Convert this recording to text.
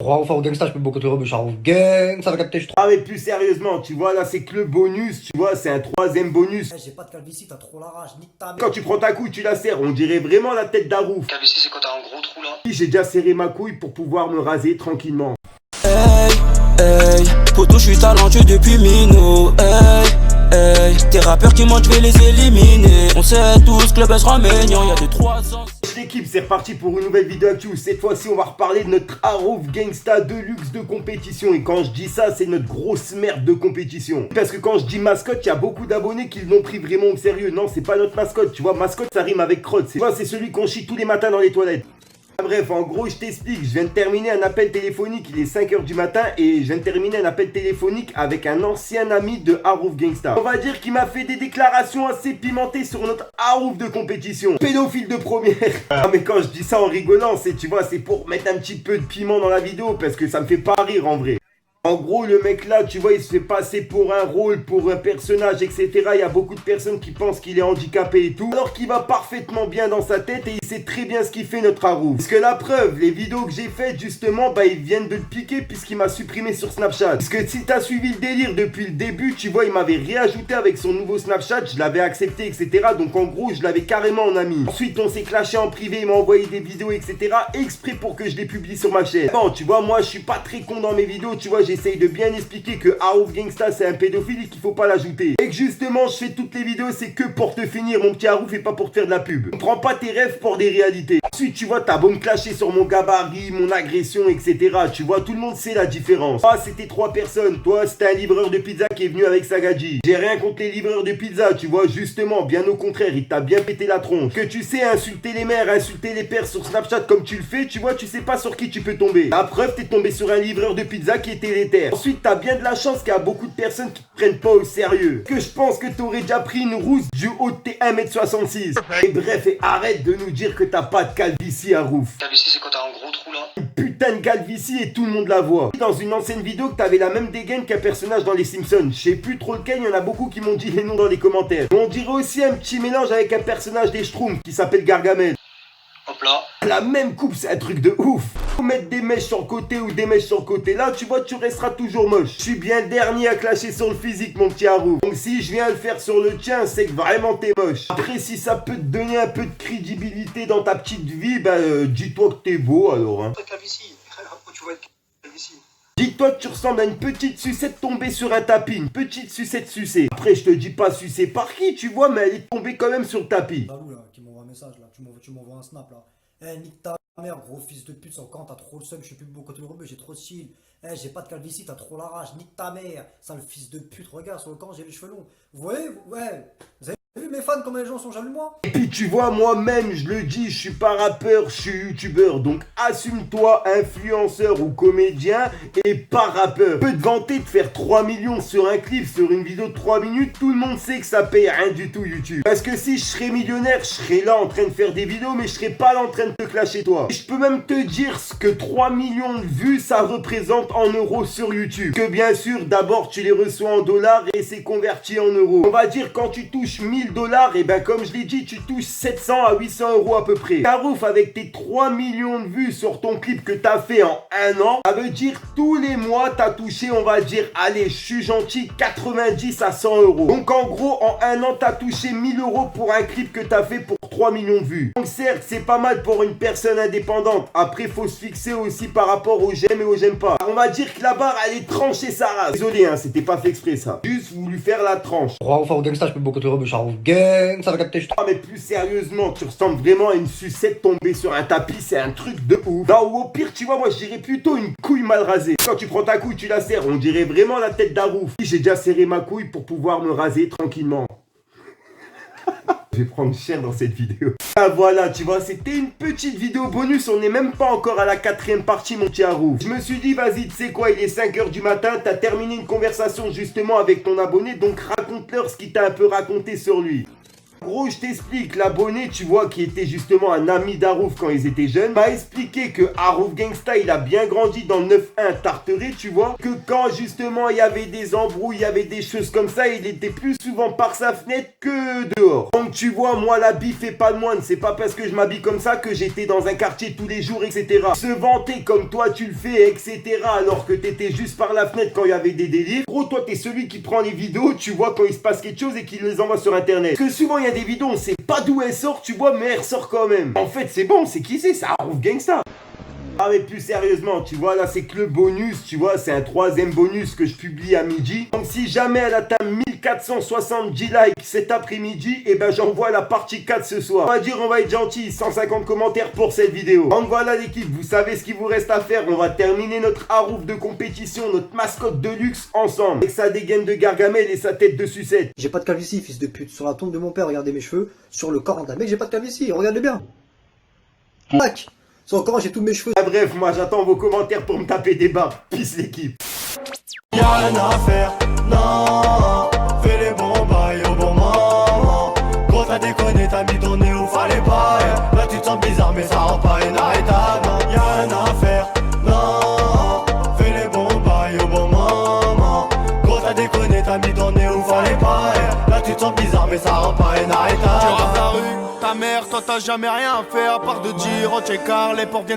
Enfin, au gangsta, je peux beaucoup te rebucher en gang, ça va capter, je trouve. Ah mais plus sérieusement, tu vois là c'est que le bonus, tu vois c'est un troisième bonus. J'ai pas de calvitie, t'as trop la rage, nique ta mère. Quand tu prends ta couille, tu la serres, on dirait vraiment la tête d'Arouf. Calvitie, c'est quand t'as un gros trou là. J'ai déjà serré ma couille pour pouvoir me raser tranquillement. Hey, hey, poto, je suis talentueux depuis Mino. Hey, hey, tes rappeurs qui mentent, je vais les éliminer. On sait tous, club S Roménian, y'a de 3 ans. L'équipe, c'est reparti pour une nouvelle vidéo actu. Cette fois-ci, on va reparler de notre Arouf Gangsta Deluxe de compétition. Et quand je dis ça, c'est notre grosse merde de compétition. Parce que quand je dis mascotte, il y a beaucoup d'abonnés qui l'ont pris vraiment au sérieux. Non, c'est pas notre mascotte. Tu vois, mascotte, ça rime avec crotte. Tu vois, c'est celui qu'on chie tous les matins dans les toilettes. Bref, en gros, je t'explique, je viens de terminer un appel téléphonique, il est 5h du matin et je viens de terminer un appel téléphonique avec un ancien ami de Arouf Gangsta. On va dire qu'il m'a fait des déclarations assez pimentées sur notre Arouf de compétition. Pédophile de première. Ah mais quand je dis ça en rigolant, c'est tu vois, c'est pour mettre un petit peu de piment dans la vidéo parce que ça me fait pas rire en vrai. En gros, le mec là, tu vois, il se fait passer pour un rôle, pour un personnage, etc. Il y a beaucoup de personnes qui pensent qu'il est handicapé et tout. Alors qu'il va parfaitement bien dans sa tête et il sait très bien ce qu'il fait notre Arouf. Parce que la preuve, les vidéos que j'ai faites justement, bah ils viennent de le piquer puisqu'il m'a supprimé sur Snapchat. Parce que si t'as suivi le délire depuis le début, tu vois, il m'avait réajouté avec son nouveau Snapchat. Je l'avais accepté, etc. Donc en gros, je l'avais carrément en ami. Ensuite, on s'est clashé en privé, il m'a envoyé des vidéos, etc. Exprès pour que je les publie sur ma chaîne. Bon, tu vois, moi je suis pas très con dans mes vidéos, tu vois, j'essaye de bien expliquer que Arouf Gangsta c'est un pédophile et qu'il faut pas l'ajouter. Et que justement je fais toutes les vidéos c'est que pour te finir mon petit Arouf et pas pour te faire de la pub. On prend pas tes rêves pour des réalités. Ensuite tu vois t'as beau me clasher sur mon gabarit, mon agression etc. Tu vois tout le monde sait la différence. Ah c'était 3 personnes, toi c'était un livreur de pizza qui est venu avec sa gadji. J'ai rien contre les livreurs de pizza tu vois justement bien au contraire il t'a bien pété la tronche. Que tu sais insulter les mères, insulter les pères sur Snapchat comme tu le fais tu vois tu sais pas sur qui tu peux tomber. La preuve t'es tombé sur un livreur de pizza qui était délétère. Ensuite t'as bien de la chance qu'il y a beaucoup de personnes qui te prennent pas au sérieux. Que je pense que t'aurais déjà pris une rousse du haut de tes 1m66. Et bref, et arrête de nous dire que t'as pas de calvitie Arouf. Calvitie, c'est quand t'as un gros trou là. Putain de calvitie et tout le monde la voit. Dans une ancienne vidéo que t'avais la même dégaine qu'un personnage dans les Simpsons. Je sais plus trop lequel, il y en a beaucoup qui m'ont dit les noms dans les commentaires. Mais on dirait aussi un petit mélange avec un personnage des Schtroumpfs qui s'appelle Gargamel. Hop là. La même coupe, c'est un truc de ouf. Faut mettre des mèches sur le côté ou des mèches sur le côté. Là, tu vois, tu resteras toujours moche. Je suis bien le dernier à clasher sur le physique, mon petit Arouf. Donc si je viens le faire sur le tien, c'est que vraiment t'es moche. Après, si ça peut te donner un peu de crédibilité dans ta petite vie, bah dis-toi que t'es beau alors. Hein. Calvitie. Tu vois être calvitie. Dis-toi que tu ressembles à une petite sucette tombée sur un tapis. Une petite sucette sucée. Après, je te dis pas sucée par qui, tu vois, mais elle est tombée quand même sur le tapis. Balou là, qui m'envoie un message là, tu m'envoies un snap là. Eh nique ta mère, gros fils de pute, sans quand t'as trop le seum, je suis plus beaucoup te le rebeu, j'ai trop de chill. Eh j'ai pas de calvitie, t'as trop la rage, nique ta mère, sale fils de pute, regarde sur le camp, j'ai les cheveux longs. Vous voyez, ouais, vous avez vu mes fans comment les gens sont jaloux de moi? Et puis tu vois, moi-même, je le dis, je suis pas rappeur, je suis youtubeur. Donc assume-toi influenceur ou comédien et pas rappeur. Tu peux te vanter de faire 3 millions sur un clip, sur une vidéo de 3 minutes, tout le monde sait que ça paye rien du tout YouTube. Parce que si je serais millionnaire, je serais là en train de faire des vidéos, mais je serais pas là en train de te clasher toi. Et je peux même te dire ce que 3 millions de vues, ça représente en euros sur YouTube. Que bien sûr, d'abord tu les reçois en dollars et c'est converti en euros. On va dire quand tu touches 1000 dollars, et ben comme je l'ai dit, tu touches 700 à 800 euros à peu près. Arouf, avec tes 3 millions de vues sur ton clip que t'as fait en un an, ça veut dire tous les mois t'as touché, on va dire, allez, je suis gentil, 90 à 100 euros. Donc en gros, en un an, t'as touché 1000 euros pour un clip que t'as fait pour 3 millions de vues. Donc certes, c'est pas mal pour une personne indépendante. Après, faut se fixer aussi par rapport aux j'aime et aux j'aime pas. On va dire que la barre, elle est tranchée sa race. Désolé, hein, c'était pas fait exprès ça. Juste voulu faire la tranche. Enfin, au gangsta, je peux beaucoup te rebucher en gang, ça va capter, je trouve. Ah mais plus sérieusement, tu ressembles vraiment à une sucette tombée sur un tapis, c'est un truc de ouf. Non, ou au pire, tu vois, moi je dirais plutôt une couille mal rasée. Quand tu prends ta couille, tu la serres, on dirait vraiment la tête d'Arouf. J'ai déjà serré ma couille pour pouvoir me raser tranquillement. Je vais prendre cher dans cette vidéo. Ah voilà, tu vois, c'était une petite vidéo bonus. On n'est même pas encore à la 4ème partie, mon petit Arouf. Je me suis dit, vas-y, tu sais quoi, il est 5h du matin. T'as terminé une conversation justement avec ton abonné. Donc raconte-leur ce qu'il t'a un peu raconté sur lui. Gros, je t'explique, l'abonné, tu vois, qui était justement un ami d'Arouf quand ils étaient jeunes, m'a expliqué que Arouf Gangsta, il a bien grandi dans le 9-1 Tarteret, tu vois, que quand justement il y avait des embrouilles, il y avait des choses comme ça, il était plus souvent par sa fenêtre que dehors. Donc tu vois, moi la bif est pas de moine, c'est pas parce que je m'habille comme ça que j'étais dans un quartier tous les jours, etc. Se vanter comme toi tu le fais, etc. alors que t'étais juste par la fenêtre quand il y avait des délires. Gros, toi t'es celui qui prend les vidéos, tu vois, quand il se passe quelque chose et qui les envoie sur internet. Parce que souvent il y a des vidéos, on sait pas d'où elles sortent, tu vois, mais elles sortent quand même. En fait c'est bon, c'est qui c'est Arouf Gangsta. Ah mais plus sérieusement, tu vois, là c'est que le bonus, tu vois, c'est un 3e bonus que je publie à midi. Donc si jamais elle atteint 1470 likes cet après-midi, et ben j'envoie la partie 4 ce soir. On va dire, on va être gentil, 150 commentaires pour cette vidéo. Donc voilà l'équipe, vous savez ce qu'il vous reste à faire. On va terminer notre Arouf de compétition, notre mascotte de luxe ensemble. Avec sa dégaine de Gargamel et sa tête de sucette. J'ai pas de calvitie, fils de pute. Sur la tombe de mon père, regardez mes cheveux. Sur le corps d'un mec, j'ai pas de calvitie. Regardez bien. Tac. Sur le corps, j'ai tous mes cheveux. Ah, bref, moi j'attends vos commentaires pour me taper des barres. Peace l'équipe. Y'a rien à faire, non. Fais les bons bails au bon moment. Gros t'as déconné, t'as mis ton nez où fallait pas. Là tu te sens bizarre mais ça rend pas inarrêtable. Y'a rien à faire, non. Fais les bons bails au bon moment. Gros t'as déconné, t'as mis ton nez où fallait pas. Là tu te sens bizarre mais ça rend pas inarrêtable. Tu rases la rue, ta mère, toi t'as jamais rien fait à part de dire oh check les portes viennent